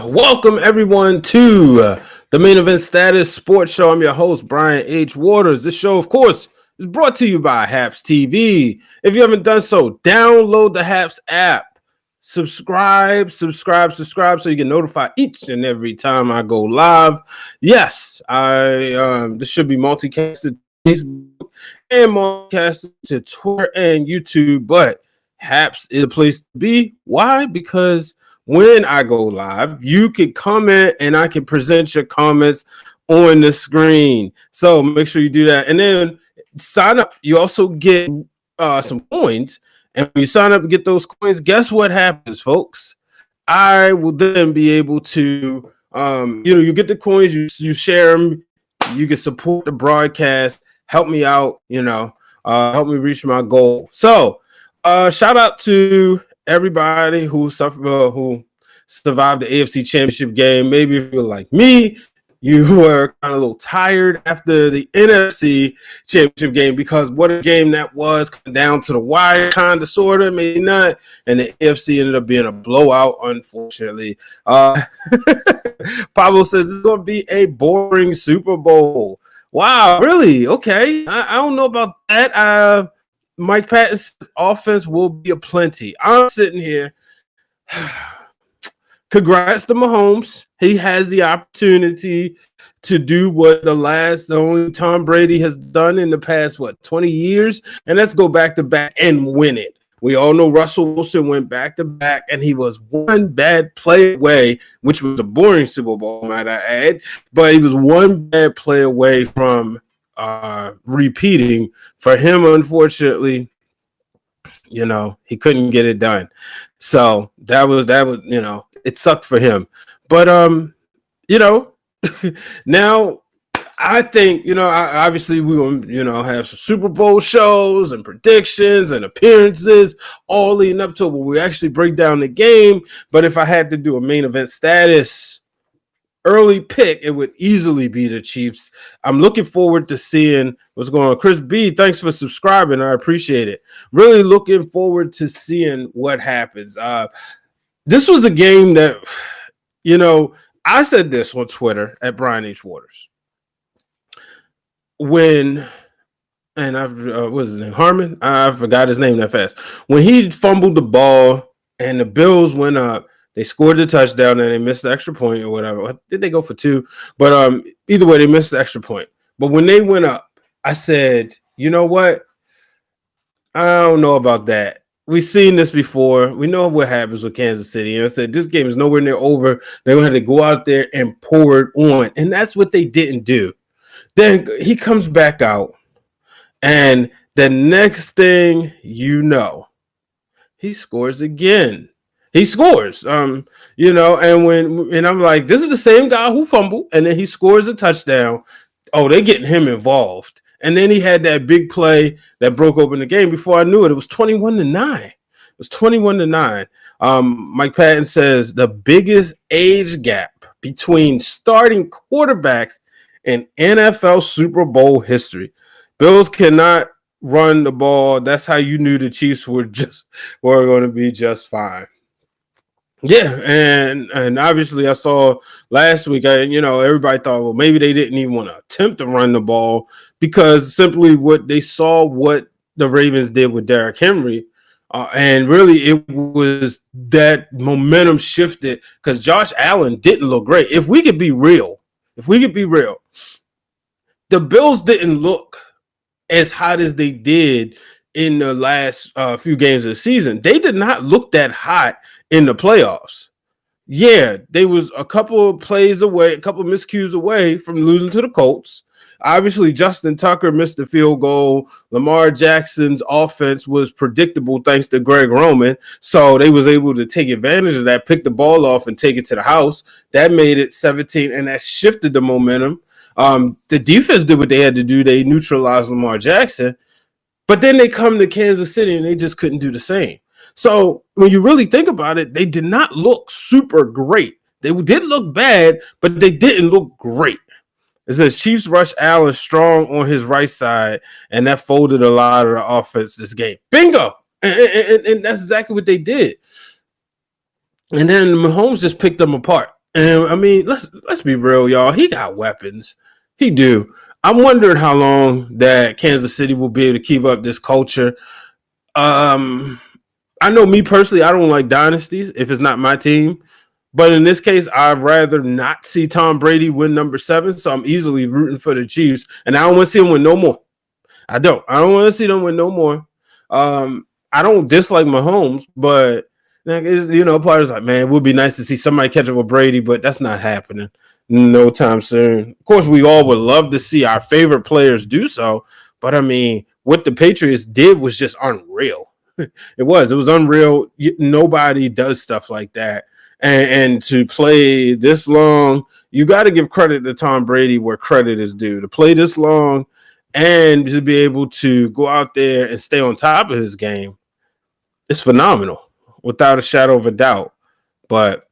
Welcome everyone to the Main Event Status Sports Show. I'm your host, Brian H. Waters. This show, of course, is brought to you by Haps TV. If you haven't done so, download the Haps app. Subscribe so you get notified each and every time I go live. Yes, this should be multicasted to Facebook and multicasted to Twitter and YouTube, but Haps is a place to be. Why? Because when I go live, you can comment and I can present your comments on the screen. So make sure you do that. And then sign up. You also get some coins. And when you sign up and get those coins, guess what happens, folks? I will then be able to, you get the coins, you share them, you can support the broadcast, help me out, help me reach my goal. So shout out to everybody who survived the AFC Championship game. Maybe if you're like me, you were kind of a little tired after the NFC Championship game because what a game that was, coming down to the wire, kind of, sort of, maybe not. And the AFC ended up being a blowout, unfortunately. Pablo says it's going to be a boring Super Bowl. Wow, really? Okay. I don't know about that. Mike Patton's offense will be aplenty. I'm sitting here. Congrats to Mahomes. He has the opportunity to do what the only Tom Brady has done in the past, 20 years? And let's go back to back and win it. We all know Russell Wilson went back to back, and he was one bad play away, which was a boring Super Bowl, might I add. But he was one bad play away from repeating. For him, unfortunately, he couldn't get it done. So that was it sucked for him. But now I think obviously we're gonna have some Super Bowl shows and predictions and appearances all leading up to it, where we actually break down the game. But if I had to do a main event status early pick, it would easily be the Chiefs. I'm looking forward to seeing what's going on. Chris B, thanks for subscribing. I appreciate it. Really looking forward to seeing what happens. This was a game that, I said this on Twitter at Brian H. Waters. What was his name? Harmon? I forgot his name that fast. When he fumbled the ball and the Bills went up, they scored the touchdown and they missed the extra point or whatever. Did they go for 2? But either way, they missed the extra point. But when they went up, I said, you know what? I don't know about that. We've seen this before. We know what happens with Kansas City. And I said, this game is nowhere near over. They're going to have to go out there and pour it on. And that's what they didn't do. Then he comes back out. And the next thing you know, he scores again. He scores, and I'm like, this is the same guy who fumbled, and then he scores a touchdown. Oh, they're getting him involved. And then he had that big play that broke open the game. Before I knew it, it was 21-9. It was 21-9. Mike Patton says the biggest age gap between starting quarterbacks in NFL Super Bowl history. Bills cannot run the ball. That's how you knew the Chiefs were going to be just fine. Yeah, and obviously I saw last week, everybody thought, well, maybe they didn't even want to attempt to run the ball because simply what they saw what the Ravens did with Derrick Henry, and really it was that momentum shifted because Josh Allen didn't look great. If we could be real, the Bills didn't look as hot as they did in the last few games of the season. They did not look that hot in the playoffs. Yeah, they was a couple of plays away, a couple of miscues away from losing to the Colts. Obviously, Justin Tucker missed the field goal. Lamar Jackson's offense was predictable thanks to Greg Roman. So they was able to take advantage of that, pick the ball off, and take it to the house. That made it 17, and that shifted the momentum. The defense did what they had to do. They neutralized Lamar Jackson. But then they come to Kansas City, and they just couldn't do the same. So when you really think about it, they did not look super great. They did look bad, but they didn't look great. It says Chiefs rush Allen strong on his right side, and that folded a lot of the offense this game. Bingo! And that's exactly what they did. And then Mahomes just picked them apart. And I mean, let's be real, y'all. He got weapons. He do. I'm wondering how long that Kansas City will be able to keep up this culture. Um, I know me personally, I don't like dynasties if it's not my team. But in this case, I'd rather not see Tom Brady win number 7. So I'm easily rooting for the Chiefs. And I don't want to see him win no more. I don't. I don't want to see them win no more. I don't dislike Mahomes, but players like, man, it would be nice to see somebody catch up with Brady, but that's not happening no time soon. Of course, we all would love to see our favorite players do so, but I mean, what the Patriots did was just unreal. It was unreal. Nobody does stuff like that. And to play this long, you got to give credit to Tom Brady where credit is due. To play this long and to be able to go out there and stay on top of his game, it's phenomenal, without a shadow of a doubt. But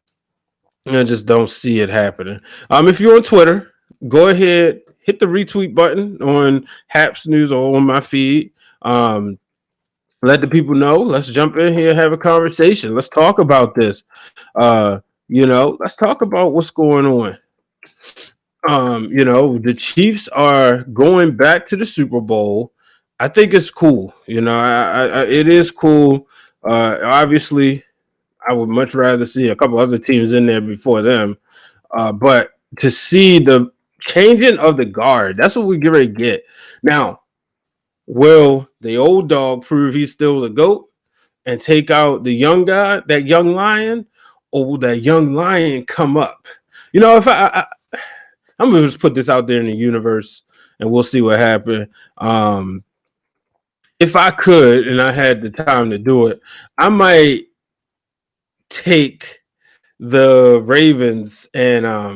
I just don't see it happening. If you're on Twitter, go ahead, hit the retweet button on Haps News or on my feed. Let the people know. Let's jump in here, have a conversation. Let's talk about this. Let's talk about what's going on. The Chiefs are going back to the Super Bowl. I think it's cool. It is cool. Obviously, I would much rather see a couple other teams in there before them. But to see the changing of the guard, that's what we get ready to get. Now, will the old dog prove he's still the GOAT and take out the young guy, that young lion, or will that young lion come up? If I'm going to just put this out there in the universe and we'll see what happens. If I could and I had the time to do it, I might take the Ravens and I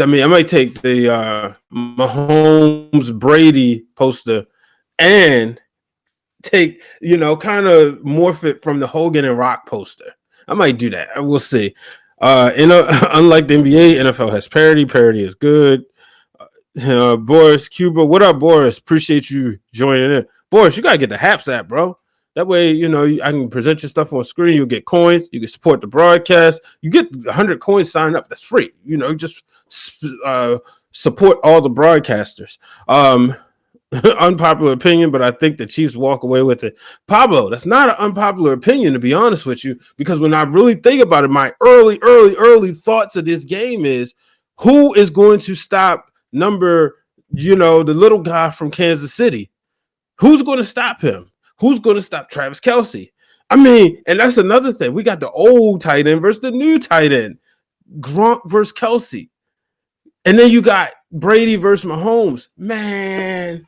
might take the Mahomes Brady poster and take, kind of morph it from the Hogan and Rock poster. I might do that. We'll see. Unlike the NBA, NFL has parity. Parity is good. Boris Cuba, what up, Boris? Appreciate you joining in. Boris, you gotta get the Haps app, bro. That way, I can present your stuff on screen. You'll get coins. You can support the broadcast. You get 100 coins signed up. That's free. Just support all the broadcasters. Unpopular opinion, but I think the Chiefs walk away with it. Pablo, that's not an unpopular opinion, to be honest with you, because when I really think about it, my early thoughts of this game is who is going to stop the little guy from Kansas City? Who's going to stop him? Who's going to stop Travis Kelce? I mean, and that's another thing. We got the old tight end versus the new tight end, Gronk versus Kelce. And then you got Brady versus Mahomes. Man,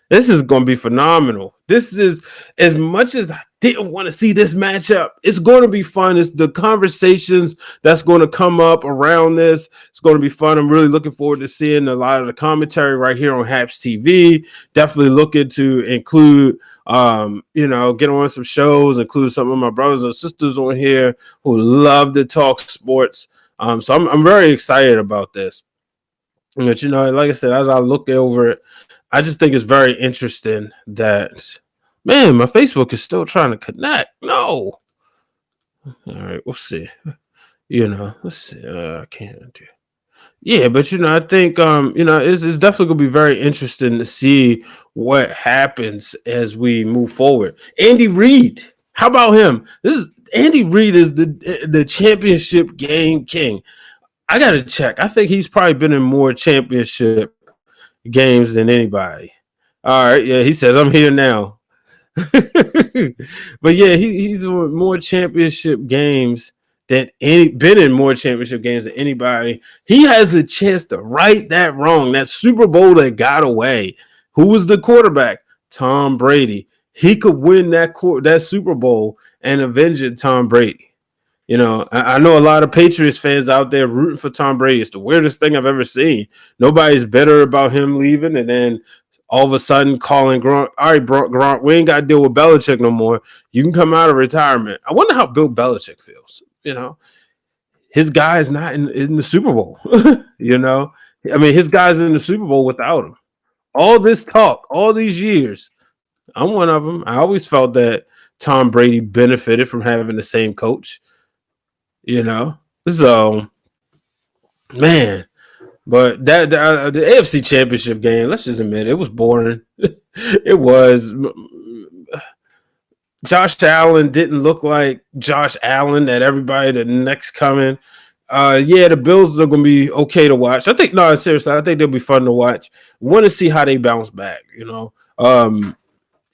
this is going to be phenomenal. This is, as much as I didn't want to see this matchup, it's going to be fun. It's the conversations that's going to come up around this. It's going to be fun. I'm really looking forward to seeing a lot of the commentary right here on Haps TV. Definitely looking to include, get on some shows, include some of my brothers and sisters on here who love to talk sports. So I'm very excited about this. But, like I said, as I look over it, I just think it's very interesting that, man, my Facebook is still trying to connect. No. All right, we'll see. Let's see. I can't do. Yeah, but I think it's definitely gonna be very interesting to see what happens as we move forward. Andy Reid, how about him? Andy Reid is the championship game king. I gotta check. I think he's probably been in more championship games than anybody. All right, yeah, he says I'm here now. But yeah, he's in more championship games than been in more championship games than anybody. He has a chance to right that wrong. That Super Bowl that got away. Who was the quarterback? Tom Brady. He could win that Super Bowl and avenge it, Tom Brady. I know a lot of Patriots fans out there rooting for Tom Brady. It's the weirdest thing I've ever seen. Nobody's bitter about him leaving, and then all of a sudden calling Gronk, all right, Gronk, we ain't got to deal with Belichick no more. You can come out of retirement. I wonder how Bill Belichick feels. His guy is not in the Super Bowl. His guy's in the Super Bowl without him. All this talk, all these years, I'm one of them. I always felt that Tom Brady benefited from having the same coach. So Man, but the AFC Championship game, let's just admit it was boring. It was. Josh Allen didn't look like Josh Allen that everybody the next coming. Yeah, the Bills are gonna be okay to watch. I think no, seriously, I think they'll be fun to watch. Want to see how they bounce back.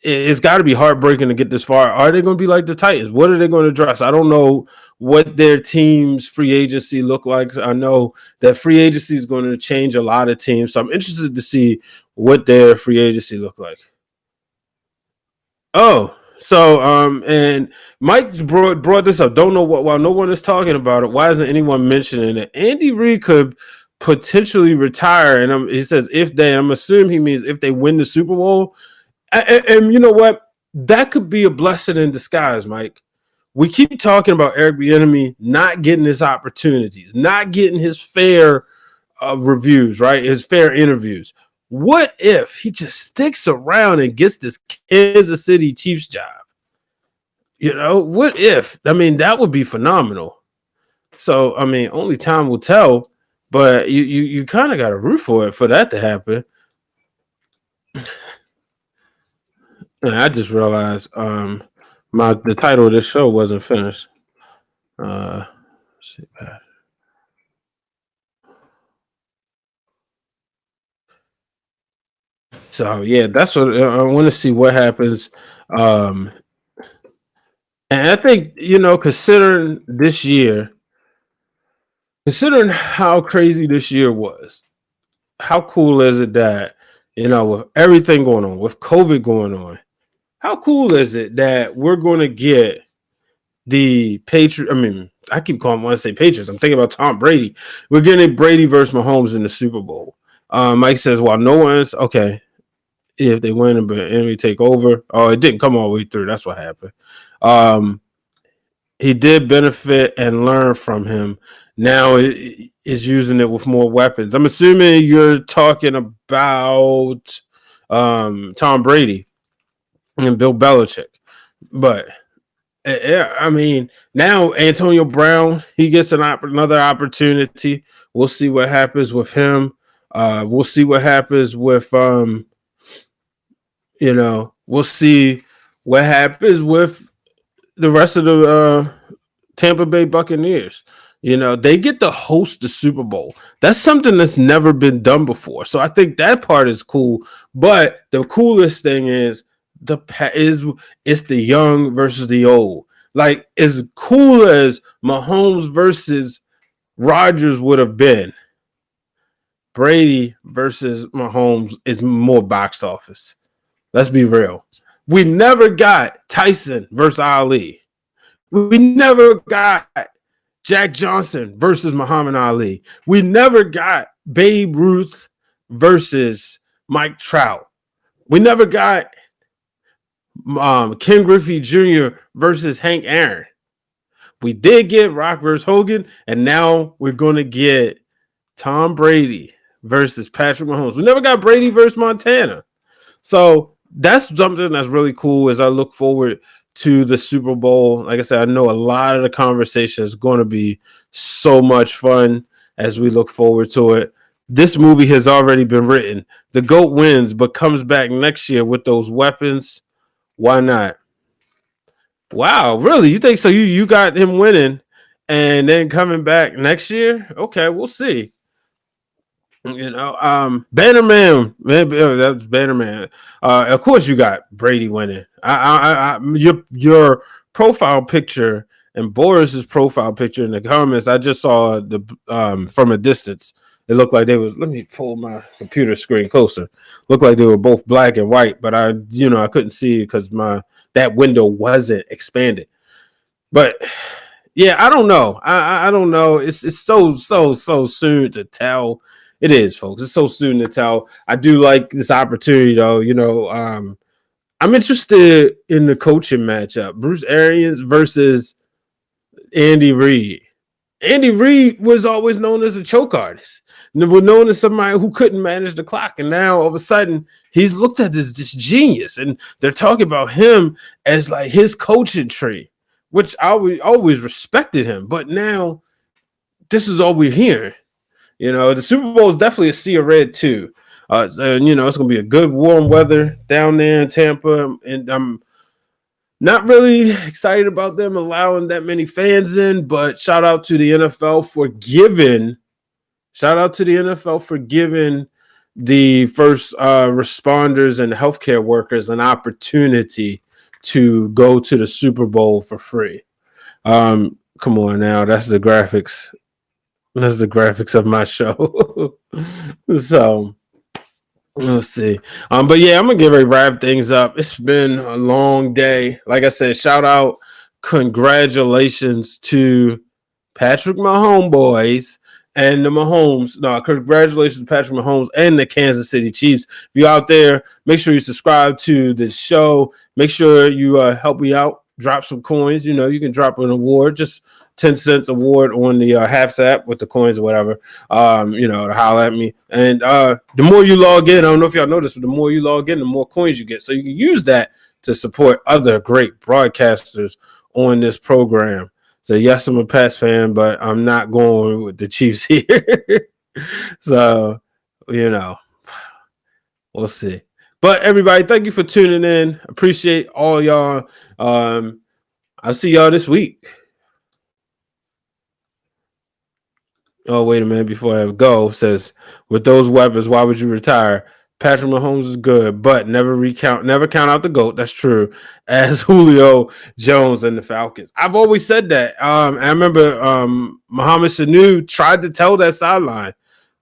It's got to be heartbreaking to get this far. Are they going to be like the Titans? What are they going to address? I don't know what their team's free agency look like. I know that free agency is going to change a lot of teams, so I'm interested to see what their free agency look like. Oh, so and Mike brought this up. Don't know what while no one is talking about it. Why isn't anyone mentioning it? Andy Reid could potentially retire, and he says if they. I'm assuming he means if they win the Super Bowl. And you know what? That could be a blessing in disguise, Mike. We keep talking about Eric Bieniemy not getting his opportunities, not getting his fair reviews, right? His fair interviews. What if he just sticks around and gets this Kansas City Chiefs job? What if? I mean, that would be phenomenal. So, I mean, only time will tell, but you kind of got to root for it for that to happen. And I just realized the title of this show wasn't finished. Uh, so yeah, that's what I want to see what happens. Um, and I think considering how crazy this year was, how cool is it that with everything going on, with COVID going on, how cool is it that we're going to get the Patriots? I mean, I keep calling want to say Patriots. I'm thinking about Tom Brady. We're getting Brady versus Mahomes in the Super Bowl. Mike says, while no one's okay, if they win but enemy take over. Oh, it didn't come all the way through. That's what happened. Um, he did benefit and learn from him. Now is using it with more weapons. I'm assuming you're talking about Tom Brady and Bill Belichick, but yeah, I mean, now Antonio Brown, he gets another opportunity. We'll see what happens with him. We'll see what happens with we'll see what happens with the rest of the Tampa Bay Buccaneers. They get to host the Super Bowl. That's something that's never been done before. So I think that part is cool. But the coolest thing is it's the young versus the old. Like as cool as Mahomes versus Rodgers would have been, Brady versus Mahomes is more box office. Let's be real. We never got Tyson versus Ali. We never got Jack Johnson versus Muhammad Ali. We never got Babe Ruth versus Mike Trout. We never got Ken Griffey Jr. versus Hank Aaron. We did get Rock versus Hogan, and now we're going to get Tom Brady versus Patrick Mahomes. We never got Brady versus Montana. So that's something that's really cool as I look forward to the Super Bowl. Like I said, I know a lot of the conversation is going to be so much fun as we look forward to it. This movie has already been written. The GOAT wins, but comes back next year with those weapons. Why not? Wow, really? You think so? You got him winning and then coming back next year? Okay, we'll see. Bannerman, that's Bannerman. Of course, you got Brady winning. Your profile picture and Boris's profile picture in the comments. I just saw the from a distance. It looked like they was. Let me pull my computer screen closer. Looked like they were both black and white, but I couldn't see because that window wasn't expanded. But yeah, I don't know. I don't know. It's so soon to tell. It is, folks. It's so soon to tell. I do like this opportunity, though. I'm interested in the coaching matchup: Bruce Arians versus Andy Reid. Andy Reid was always known as a choke artist. Never known as somebody who couldn't manage the clock, and now all of a sudden he's looked at as this genius, and they're talking about him as like his coaching tree, which I always respected him. But now this is all we're hearing. The Super Bowl is definitely a sea of red too. And it's gonna be a good warm weather down there in Tampa, and I'm not really excited about them allowing that many fans in. But shout out to the NFL for giving the first responders and healthcare workers an opportunity to go to the Super Bowl for free. Come on now, that's the graphics. That's the graphics of my show. So let's see. But yeah, I'm gonna get ready to wrap things up. It's been a long day. Like I said, shout out, congratulations to Patrick Mahomes boys and the Mahomes. No, congratulations to Patrick Mahomes and the Kansas City Chiefs. If you're out there, make sure you subscribe to the show. Make sure you help me out. Drop some coins. You can drop an award, just 10 cents award on the Haps app with the coins or whatever. To holler at me. And the more you log in, I don't know if y'all know this, but the more you log in, the more coins you get. So you can use that to support other great broadcasters on this program. So yes, I'm a Pats fan, but I'm not going with the Chiefs here. So, we'll see. But everybody, thank you for tuning in. Appreciate all y'all. I'll see y'all this week. Oh, wait a minute. Before I go, says, with those weapons, why would you retire? Patrick Mahomes is good, but never count out the GOAT. That's true. As Julio Jones and the Falcons. I've always said that. I remember Mohamed Sanu tried to tell that sideline,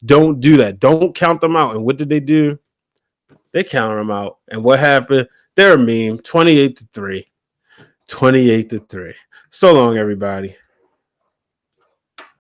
don't do that. Don't count them out. And what did they do? They counted them out. And what happened? They're a meme. 28-3. 28-3. So long, everybody.